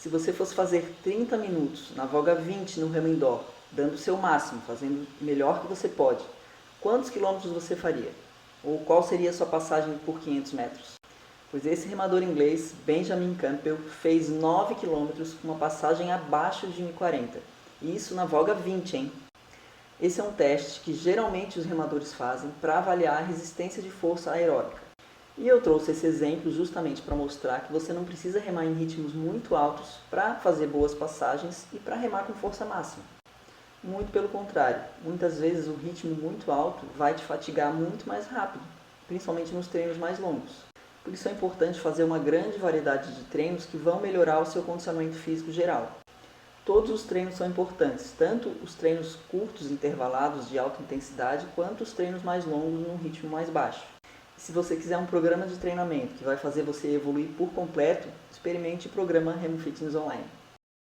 Se você fosse fazer 30 minutos na voga 20 no remo indoor, dando o seu máximo, fazendo o melhor que você pode, quantos quilômetros você faria? Ou qual seria a sua passagem por 500 metros? Pois esse remador inglês, Benjamin Campbell, fez 9 quilômetros com uma passagem abaixo de 1,40. E isso na voga 20, hein? Esse é um teste que geralmente os remadores fazem para avaliar a resistência de força aeróbica. E eu trouxe esse exemplo justamente para mostrar que você não precisa remar em ritmos muito altos para fazer boas passagens e para remar com força máxima. Muito pelo contrário, muitas vezes o ritmo muito alto vai te fatigar muito mais rápido, principalmente nos treinos mais longos. Por isso é importante fazer uma grande variedade de treinos que vão melhorar o seu condicionamento físico geral. Todos os treinos são importantes, tanto os treinos curtos, intervalados de alta intensidade, quanto os treinos mais longos num ritmo mais baixo. E se você quiser um programa de treinamento que vai fazer você evoluir por completo, experimente o programa Remo Fitness Online.